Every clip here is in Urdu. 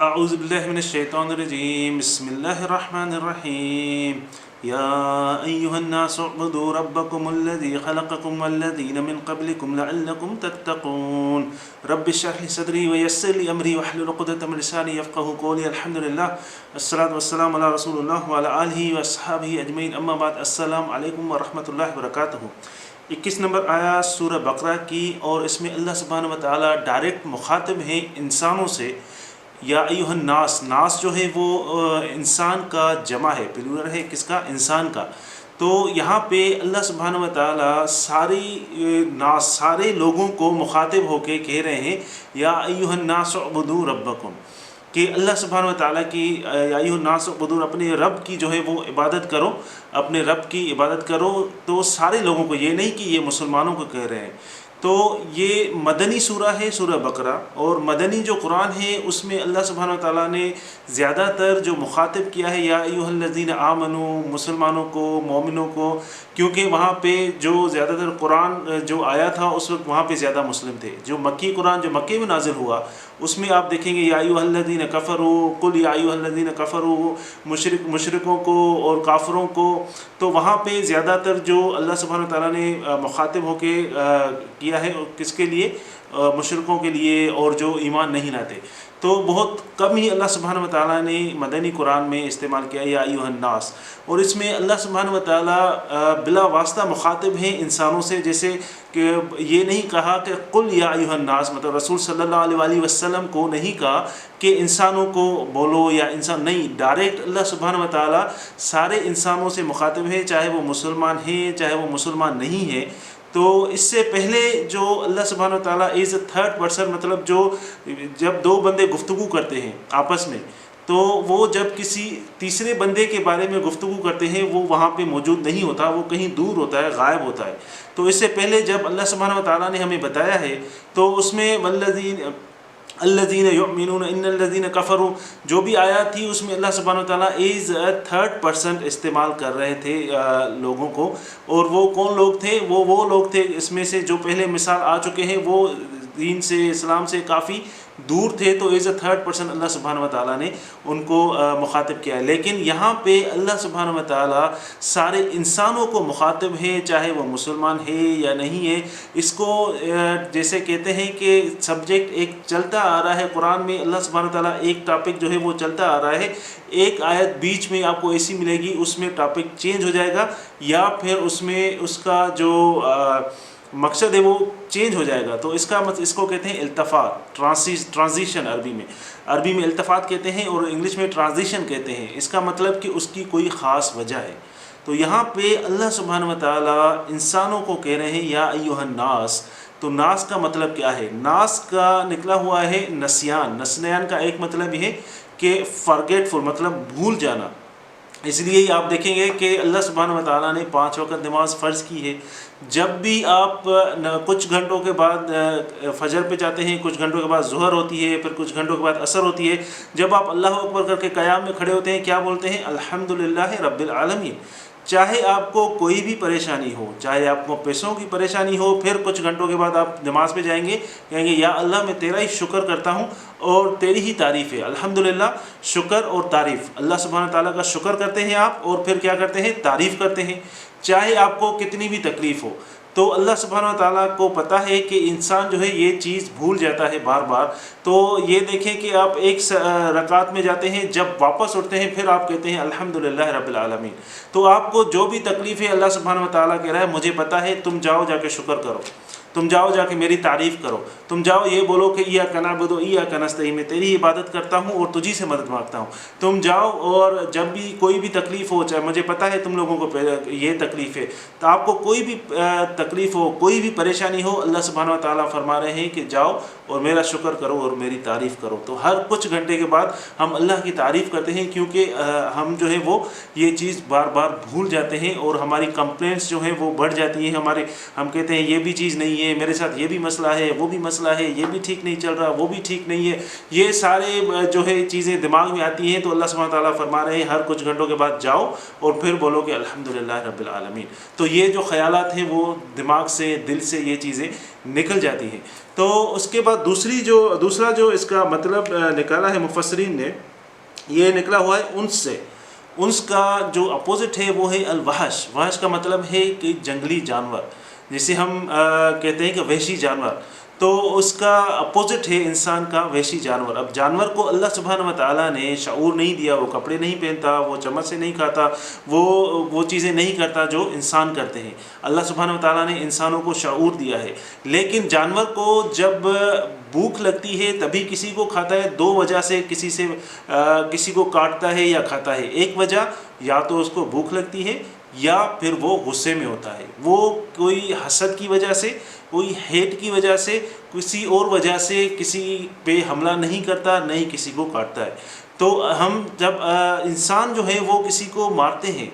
اعوذ باللہ من الشیطان الرجیم بسم اللہ الرحمن الرحیم یا ایہا الناس اعبدوا ربکم الذی خلقکم والذین من قبلکم لعلکم تتقون رب اشرح لی صدری ویسر لی امری واحلل عقدۃ من لسانی یفقهوا قولی الحمدللہ والصلاۃ والسلام علی رسول اللہ وعلی آلہ واصحابہ اجمعین اما بعد السلام علیکم ورحمۃ اللہ وبرکاتہ۔ 21 نمبر آیات سورہ بقرہ کی، اور اس میں اللہ سبحانہ و تعالیٰ ڈائریکٹ مخاطب ہیں انسانوں سے۔ یا ایہا الناس، ناس جو ہے وہ انسان کا جمع ہے، پلورل ہے کس کا؟ انسان کا۔ تو یہاں پہ اللہ سبحانہ و تعالیٰ سارے لوگوں کو مخاطب ہو کے کہہ رہے ہیں یا ایہا الناس اعبدوا ربکم، کہ اللہ سبحانہ و تعالیٰ کی یا ایہا الناس اعبدوا، اپنے رب کی جو ہے وہ عبادت کرو، اپنے رب کی عبادت کرو۔ تو سارے لوگوں کو، یہ نہیں کہ یہ مسلمانوں کو کہہ رہے ہیں۔ تو یہ مدنی سورہ ہے، سورہ بقرہ، اور مدنی جو قرآن ہے اس میں اللہ سبحانہ و تعالیٰ نے زیادہ تر جو مخاطب کیا ہے یا ایھا الذین آمنوا، مسلمانوں کو، مومنوں کو، کیونکہ وہاں پہ جو زیادہ تر قرآن جو آیا تھا اس وقت وہاں پہ زیادہ مسلم تھے۔ جو مکی قرآن جو مکے میں نازل ہوا اس میں آپ دیکھیں گے یا ایھا الذین کفروا، قل یا ایھا الذین کفروا، مشرکوں کو اور کافروں کو۔ تو وہاں پہ زیادہ تر جو اللہ سبحانہ و تعالیٰ نے مخاطب ہو کے کیا ہے، کس کے لیے؟ مشرکوں کے لیے، اور جو ایمان نہیں لاتے۔ تو بہت کم ہی اللہ سبحانہ و تعالیٰ نے مدنی قرآن میں استعمال کیا یا ایھا الناس، اور اس میں اللہ سبحانہ و تعالیٰ بلا واسطہ مخاطب ہیں انسانوں سے۔ جیسے کہ یہ نہیں کہا کہ قل یا ایھا الناس، مطلب رسول صلی اللہ علیہ وآلہ وسلم کو نہیں کہا کہ انسانوں کو بولو یا انسان، نہیں، ڈائریکٹ اللہ سبحانہ و تعالیٰ سارے انسانوں سے مخاطب ہے، چاہے وہ مسلمان ہیں چاہے وہ مسلمان نہیں ہیں۔ تو اس سے پہلے جو اللہ سبحانہ و تعالیٰ ایز اے تھرڈ پرسن، مطلب جب دو بندے گفتگو کرتے ہیں آپس میں، تو وہ جب کسی تیسرے بندے کے بارے میں گفتگو کرتے ہیں وہ وہاں پہ موجود نہیں ہوتا، وہ کہیں دور ہوتا ہے، غائب ہوتا ہے۔ تو اس سے پہلے جب اللہ سبحانہ و تعالیٰ نے ہمیں بتایا ہے تو اس میں الذین یؤمنون ان الذین کفروا جو بھی آیات تھی اس میں اللہ سبحانہ و تعالیٰ ایز اے تھرڈ پرسن استعمال کر رہے تھے لوگوں کو۔ اور وہ کون لوگ تھے؟ وہ لوگ تھے اس میں سے جو پہلے مثال آ چکے ہیں، وہ دین سے، اسلام سے کافی دور تھے، تو ایز اے تھرڈ پرسن اللہ سبحانہ و تعالیٰ نے ان کو مخاطب کیا ہے۔ لیکن یہاں پہ اللہ سبحانہ و تعالیٰ سارے انسانوں کو مخاطب ہے، چاہے وہ مسلمان ہے یا نہیں ہے۔ اس کو جیسے کہتے ہیں کہ سبجیکٹ ایک چلتا آ رہا ہے قرآن میں، اللہ سبحانہ و تعالیٰ ایک ٹاپک جو ہے وہ چلتا آ رہا ہے، ایک آیت بیچ میں آپ کو ایسی ملے گی اس میں ٹاپک چینج ہو جائے گا، یا پھر اس میں اس کا جو مقصد ہے وہ چینج ہو جائے گا۔ تو اس کو کہتے ہیں التفات، ٹرانزیشن۔ عربی میں التفات کہتے ہیں اور انگلش میں ٹرانزیشن کہتے ہیں۔ اس کا مطلب کہ اس کی کوئی خاص وجہ ہے۔ تو یہاں پہ اللہ سبحانہ و تعالیٰ انسانوں کو کہہ رہے ہیں یا ایھا الناس۔ تو ناس کا مطلب کیا ہے؟ ناس کا نکلا ہوا ہے نسیان۔ نسیان کا ایک مطلب یہ ہے کہ فرگیٹفل، مطلب بھول جانا۔ اس لیے آپ دیکھیں گے کہ اللہ سبحانہ و تعالیٰ نے 5 وقت نماز فرض کی ہے۔ جب بھی آپ کچھ گھنٹوں کے بعد فجر پہ جاتے ہیں، کچھ گھنٹوں کے بعد ظہر ہوتی ہے، پھر کچھ گھنٹوں کے بعد عصر ہوتی ہے، جب آپ اللہ اکبر کر کے قیام میں کھڑے ہوتے ہیں کیا بولتے ہیں؟ الحمدللہ رب العالمین۔ چاہے آپ کو کوئی بھی پریشانی ہو، چاہے آپ کو پیسوں کی پریشانی ہو، پھر کچھ گھنٹوں کے بعد آپ نماز پہ جائیں گے، کہیں گے یا اللہ میں تیرا ہی شکر کرتا ہوں اور تیری ہی تعریف ہے۔ الحمدللہ، شکر اور تعریف، اللہ سبحانہ تعالیٰ کا شکر کرتے ہیں آپ، اور پھر کیا کرتے ہیں؟ تعریف کرتے ہیں، چاہے آپ کو کتنی بھی تکلیف ہو۔ تو اللہ سبحانہ و تعالیٰ کو پتہ ہے کہ انسان جو ہے یہ چیز بھول جاتا ہے بار بار۔ تو یہ دیکھیں کہ آپ ایک رکعت میں جاتے ہیں، جب واپس اٹھتے ہیں پھر آپ کہتے ہیں الحمدللہ رب العالمین۔ تو آپ کو جو بھی تکلیف ہے اللہ سبحانہ و تعالیٰ کہہ رہا ہے مجھے پتہ ہے، تم جاؤ جا کے شکر کرو، تم جاؤ جا کے میری تعریف کرو، تم جاؤ یہ بولو کہ ایاک نعبد و ایاک نستعین، میں تیری عبادت کرتا ہوں اور تجھی سے مدد مانگتا ہوں۔ تم جاؤ، اور جب بھی کوئی بھی تکلیف ہو، چاہے مجھے پتہ ہے تم لوگوں کو یہ تکلیف ہے، تو آپ کو کوئی بھی تکلیف ہو، کوئی بھی پریشانی ہو، اللہ سبحانہ و تعالیٰ فرما رہے ہیں کہ جاؤ اور میرا شکر کرو اور میری تعریف کرو۔ تو ہر کچھ گھنٹے کے بعد ہم اللہ کی تعریف کرتے ہیں، کیونکہ ہم جو ہے وہ یہ چیز بار بار بھول جاتے ہیں، اور ہماری کمپلینٹس جو ہیں وہ بڑھ جاتی ہیں۔ ہم کہتے ہیں یہ بھی چیز نہیں ہے، میرے ساتھ یہ بھی مسئلہ ہے، وہ بھی مسئلہ ہے، یہ بھی ٹھیک نہیں چل رہا، وہ بھی ٹھیک نہیں ہے، یہ سارے جو ہے چیزیں دماغ میں آتی ہیں۔ تو اللہ سبحانہ تعالیٰ فرما رہے ہیں ہر کچھ گھنٹوں کے بعد جاؤ اور پھر بولو کہ الحمدللہ رب العالمین۔ تو یہ جو خیالات ہیں وہ دماغ سے، دل سے یہ چیزیں نکل جاتی ہیں۔ تو اس کے بعد دوسرا جو اس کا مطلب نکالا ہے مفسرین نے، یہ نکلا ہوا ہے انس سے۔ انس کا جو اپوزٹ ہے وہ ہے الوحش۔ وحش کا مطلب ہے کہ جنگلی جانور، جسے ہم کہتے ہیں کہ وحشی جانور، تو اس کا اپوزٹ ہے انسان کا وحشی جانور۔ اب جانور کو اللہ سبحانہ و تعالیٰ نے شعور نہیں دیا، وہ کپڑے نہیں پہنتا، وہ چمچ سے نہیں کھاتا، وہ چیزیں نہیں کرتا جو انسان کرتے ہیں۔ اللہ سبحانہ و تعالیٰ نے انسانوں کو شعور دیا ہے، لیکن جانور کو جب بھوک لگتی ہے تبھی کسی کو کھاتا ہے۔ دو وجہ سے کسی کو کاٹتا ہے یا کھاتا ہے۔ ایک وجہ یا تو اس کو بھوک لگتی ہے یا پھر وہ غصے میں ہوتا ہے، وہ کوئی حسد کی وجہ سے، کوئی ہیٹ کی وجہ سے، کسی اور وجہ سے کسی پہ حملہ نہیں کرتا، نہ ہی کسی کو کاٹتا ہے۔ تو ہم جب انسان جو ہے وہ کسی کو مارتے ہیں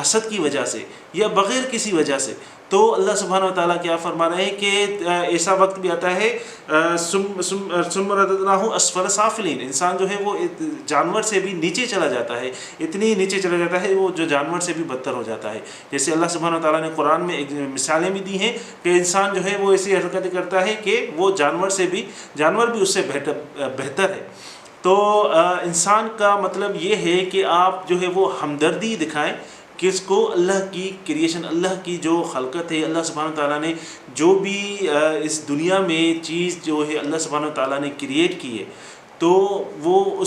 حسد کی وجہ سے یا بغیر کسی وجہ سے، تو اللہ سبحانہ و تعالیٰ کیا فرما رہے ہیں کہ ایسا وقت بھی آتا ہے ثم رددناہ اسفل سافلین، انسان جو ہے وہ جانور سے بھی نیچے چلا جاتا ہے، اتنی نیچے چلا جاتا ہے وہ جو جانور سے بھی بدتر ہو جاتا ہے۔ جیسے اللہ سبحانہ و تعالیٰ نے قرآن میں ایک مثالیں بھی دی ہیں کہ انسان جو ہے وہ ایسی حرکتیں کرتا ہے کہ وہ جانور بھی اس سے بہتر ہے۔ تو انسان کا مطلب یہ ہے کہ آپ جو ہے وہ ہمدردی دکھائیں کس کو، اللہ کی کریشن، اللہ کی جو خلقت ہے، اللہ سبحانہ و تعالیٰ نے جو بھی اس دنیا میں چیز جو ہے اللہ سبحانہ و تعالیٰ نے کریٹ کی ہے، تو وہ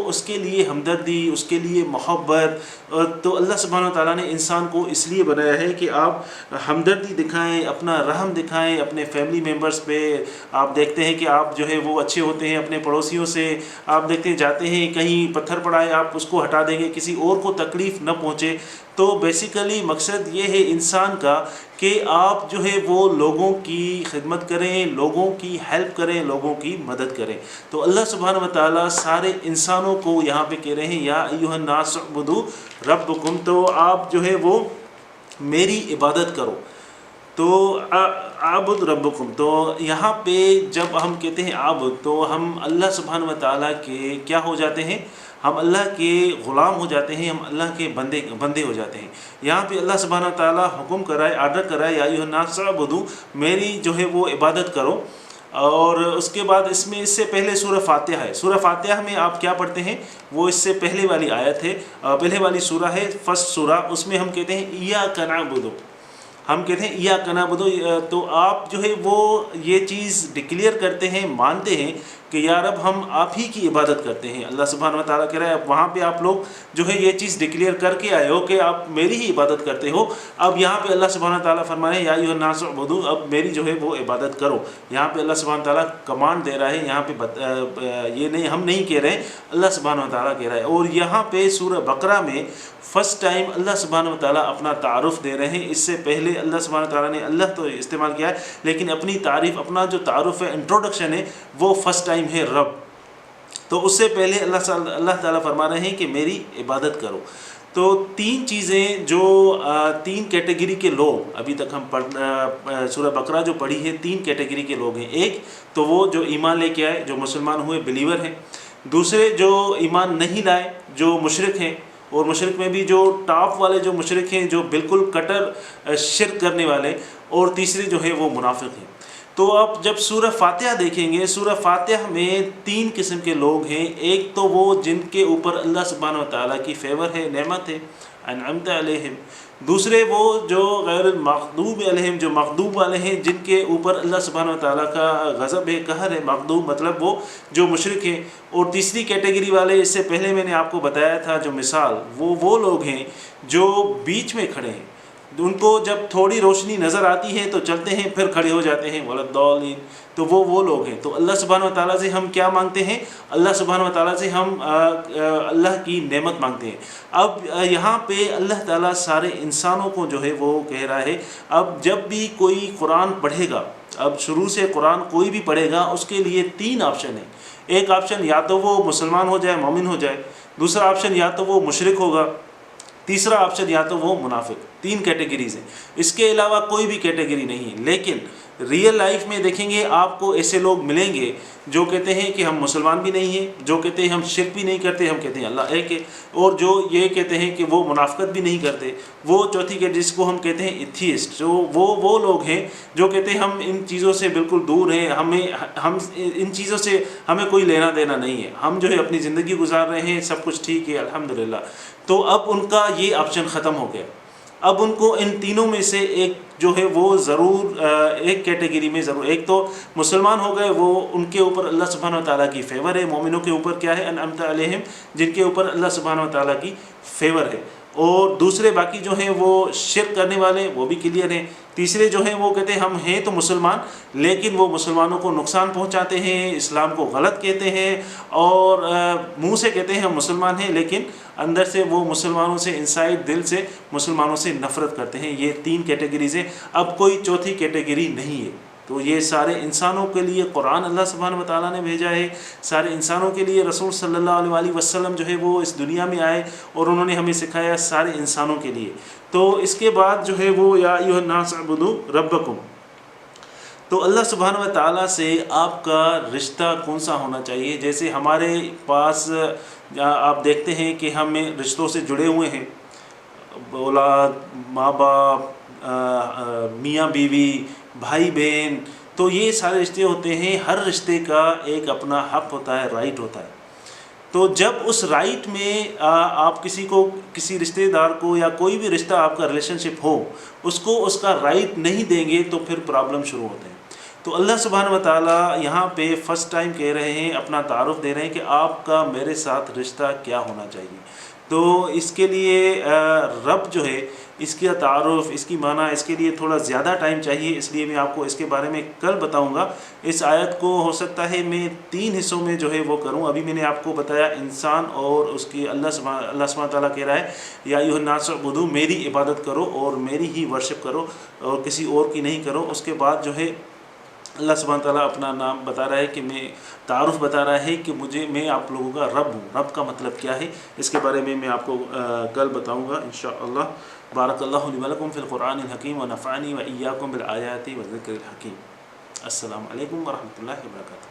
اس کے لیے ہمدردی، اس کے لیے محبت، تو اللہ سبحانہ و تعالیٰ نے انسان کو اس لیے بنایا ہے کہ آپ ہمدردی دکھائیں، اپنا رحم دکھائیں اپنے فیملی ممبرز پہ۔ آپ دیکھتے ہیں کہ آپ جو ہے وہ اچھے ہوتے ہیں اپنے پڑوسیوں سے، آپ دیکھتے ہیں جاتے ہیں کہیں پتھر پڑا ہے آپ اس کو ہٹا دیں گے، کسی اور کو تکلیف نہ پہنچے۔ تو بیسیکلی مقصد یہ ہے انسان کا کہ آپ جو ہے وہ لوگوں کی خدمت کریں، لوگوں کی ہیلپ کریں، لوگوں کی مدد کریں۔ تو اللہ سبحانہ و تعالیٰ سارے انسانوں کو یہاں پہ کہہ رہے ہیں یا ایھا الناس اعبدوا ربکم، تو آپ جو ہے وہ میری عبادت کرو۔ تو عابد ربکم، تو یہاں پہ جب ہم کہتے ہیں عابد تو ہم اللہ سبحانہ و تعالیٰ کے کیا ہو جاتے ہیں، ہم اللہ کے غلام ہو جاتے ہیں، ہم اللہ کے بندے ہو جاتے ہیں۔ یہاں پہ اللہ سبحانہ و تعالیٰ حکم کرائے، آرڈر کرائے یا ایھا الناس اعبدوا، میری جو ہے وہ عبادت کرو۔ اور اس کے بعد اس سے پہلے سورہ فاتحہ ہے۔ سورہ فاتحہ میں آپ کیا پڑھتے ہیں، وہ اس سے پہلے والی آیت ہے، پہلے والی سورہ ہے، فرسٹ سورہ، اس میں ہم کہتے ہیں ایاک نعبد، ہم کہتے ہیں ایاک نعبد۔ تو آپ جو ہے وہ یہ چیز ڈکلیئر کرتے ہیں، مانتے ہیں کہ یا رب ہم آپ ہی کی عبادت کرتے ہیں۔ اللہ سبحانہ و تعالیٰ کہہ رہا ہے وہاں پہ آپ لوگ جو ہے یہ چیز ڈکلیئر کر کے آئے ہو کہ آپ میری ہی عبادت کرتے ہو۔ اب یہاں پہ اللہ سبحانہ و تعالیٰ فرما رہے ہیں یا ایھا الناس اعبدوا، اب میری جو ہے وہ عبادت کرو۔ یہاں پہ اللہ سبحانہ و تعالیٰ کمانڈ دے رہا ہے، یہاں پہ یہ نہیں، ہم نہیں کہہ رہے، اللہ سبحانہ و تعالیٰ کہہ رہا ہے۔ اور یہاں پہ سورہ بقرہ میں فرسٹ ٹائم اللہ سبحانہ و تعالیٰ اپنا تعارف دے رہے ہیں۔ اس سے پہلے اللہ سبحانہ و تعالیٰ نے اللہ تو استعمال کیا ہے، لیکن اپنی تعریف، اپنا جو تعارف ہے، انٹروڈکشن ہے، وہ فرسٹ ٹائم ہے رب۔ تو اس سے پہلے اللہ تعالیٰ فرما رہے ہیں کہ میری عبادت کرو۔ تو تین چیزیں جو تین کیٹیگری کے لوگ ابھی تک ہم سورہ بقرہ جو پڑھی ہے، تین کیٹیگری کے لوگ ہیں۔ ایک تو وہ جو ایمان لے کے آئے، جو مسلمان ہوئے، بلیور ہیں۔ دوسرے جو ایمان نہیں لائے، جو مشرک ہیں، اور مشرک میں بھی جو ٹاپ والے جو مشرک ہیں، جو بالکل کٹر شرک کرنے والے، اور تیسرے جو ہے وہ منافق ہیں۔ تو آپ جب سورہ فاتحہ دیکھیں گے، سورہ فاتحہ میں تین قسم کے لوگ ہیں۔ ایک تو وہ جن کے اوپر اللہ سبحانہ و تعالیٰ کی فیور ہے، نعمت ہے، انعمت علیہم۔ دوسرے وہ جو غیر المغضوب علیہم، جو مغضوب والے ہیں، جن کے اوپر اللہ سبحانہ و تعالیٰ کا غضب ہے، قہر ہے۔ مغضوب مطلب وہ جو مشرک ہیں۔ اور تیسری کیٹیگری والے، اس سے پہلے میں نے آپ کو بتایا تھا جو مثال، وہ لوگ ہیں جو بیچ میں کھڑے ہیں، ان کو جب تھوڑی روشنی نظر آتی ہے تو چلتے ہیں، پھر کھڑے ہو جاتے ہیں، وَلَضَّالِّينَ۔ تو وہ لوگ ہیں۔ تو اللہ سبحانہ و تعالیٰ سے ہم کیا مانگتے ہیں، اللہ سبحانہ و تعالیٰ سے ہم اللہ کی نعمت مانگتے ہیں۔ اب یہاں پہ اللہ تعالیٰ سارے انسانوں کو جو ہے وہ کہہ رہا ہے، اب جب بھی کوئی قرآن پڑھے گا، اب شروع سے قرآن کوئی بھی پڑھے گا، اس کے لیے تین آپشن ہیں۔ ایک آپشن یا تو وہ مسلمان ہو جائے، مومن ہو جائے۔ دوسرا آپشن یا تو وہ مشرک ہوگا۔ تیسرا آپشن یا تو وہ منافق۔ تین کیٹیگریز ہیں، اس کے علاوہ کوئی بھی کیٹیگری نہیں ہے۔ لیکن ریئل لائف میں دیکھیں گے آپ کو ایسے لوگ ملیں گے جو کہتے ہیں کہ ہم مسلمان بھی نہیں ہیں، جو کہتے ہیں ہم شرک بھی نہیں کرتے، ہم کہتے ہیں اللہ ایک ہے، اور جو یہ کہتے ہیں کہ وہ منافقت بھی نہیں کرتے، وہ چوتھی کہ جس کو ہم کہتے ہیں ایتھیسٹ، جو وہ لوگ ہیں جو کہتے ہیں ہم ان چیزوں سے بالکل دور ہیں، ہم ان چیزوں سے ہمیں کوئی لینا دینا نہیں ہے، ہم جو ہے اپنی زندگی گزار رہے ہیں، سب کچھ ٹھیک ہے الحمدللہ۔ تو اب ان کا یہ آپشن ختم ہو گیا، اب ان کو ان تینوں میں سے ایک جو ہے وہ ضرور ایک کیٹیگری میں ضرور، ایک تو مسلمان ہو گئے، وہ ان کے اوپر اللہ سبحانہ و تعالیٰ کی فیور ہے، مومنوں کے اوپر کیا ہے انعمت علیہم، جن کے اوپر اللہ سبحانہ و تعالیٰ کی فیور ہے، اور دوسرے باقی جو ہیں وہ شرک کرنے والے وہ بھی کلیئر ہیں، تیسرے جو ہیں وہ کہتے ہیں ہم ہیں تو مسلمان لیکن وہ مسلمانوں کو نقصان پہنچاتے ہیں، اسلام کو غلط کہتے ہیں، اور منہ سے کہتے ہیں ہم مسلمان ہیں لیکن اندر سے وہ مسلمانوں سے انسائڈ دل سے مسلمانوں سے نفرت کرتے ہیں۔ یہ تین کیٹیگریز ہیں، اب کوئی چوتھی کیٹیگری نہیں ہے۔ تو یہ سارے انسانوں کے لیے قرآن اللہ سبحانہ و تعالیٰ نے بھیجا ہے، سارے انسانوں کے لیے رسول صلی اللہ علیہ وسلم جو ہے وہ اس دنیا میں آئے اور انہوں نے ہمیں سکھایا سارے انسانوں کے لیے۔ تو اس کے بعد جو ہے وہ یا ایھا الناس اعبدوا ربکم، تو اللہ سبحانہ و تعالیٰ سے آپ کا رشتہ کون سا ہونا چاہیے؟ جیسے ہمارے پاس آپ دیکھتے ہیں کہ ہم رشتوں سے جڑے ہوئے ہیں، اولاد، ماں باپ، میاں بیوی، بھائی بہن، تو یہ سارے رشتے ہوتے ہیں، ہر رشتے کا ایک اپنا حق ہوتا ہے، رائٹ ہوتا ہے۔ تو جب اس رائٹ میں آپ کسی کو، کسی رشتہ دار کو یا کوئی بھی رشتہ آپ کا ریلیشن شپ ہو، اس کو اس کا رائٹ نہیں دیں گے تو پھر پرابلم شروع ہوتے ہیں۔ تو اللہ سبحانہ و تعالیٰ یہاں پہ فرسٹ ٹائم کہہ رہے ہیں، اپنا تعارف دے رہے ہیں کہ آپ کا میرے ساتھ رشتہ کیا ہونا چاہیے۔ تو اس کے لیے رب جو ہے، اس کا تعارف، اس کی معنی، اس کے لیے تھوڑا زیادہ ٹائم چاہیے، اس لیے میں آپ کو اس کے بارے میں کل بتاؤں گا۔ اس آیت کو ہو سکتا ہے میں 3 حصوں میں جو ہے وہ کروں۔ ابھی میں نے آپ کو بتایا انسان اور اس کی اللہ سبحانہ تعالیٰ کہہ رہا ہے یا ایھا الناس اعبدوا، میری عبادت کرو اور میری ہی ورشپ کرو اور کسی اور کی نہیں کرو۔ اس کے بعد جو ہے اللہ سبحانہ تعالیٰ اپنا نام بتا رہا ہے کہ میں تعارف بتا رہا ہے کہ میں آپ لوگوں کا رب ہوں۔ رب کا مطلب کیا ہے اس کے بارے میں آپ کو کل بتاؤں گا انشاءاللہ۔ بارک اللہ لی ولکم فی القرآن الحکیم ونفعنی وإیاکم بالآیات والذکر الحکیم۔ السلام علیکم ورحمۃ اللہ وبرکاتہ۔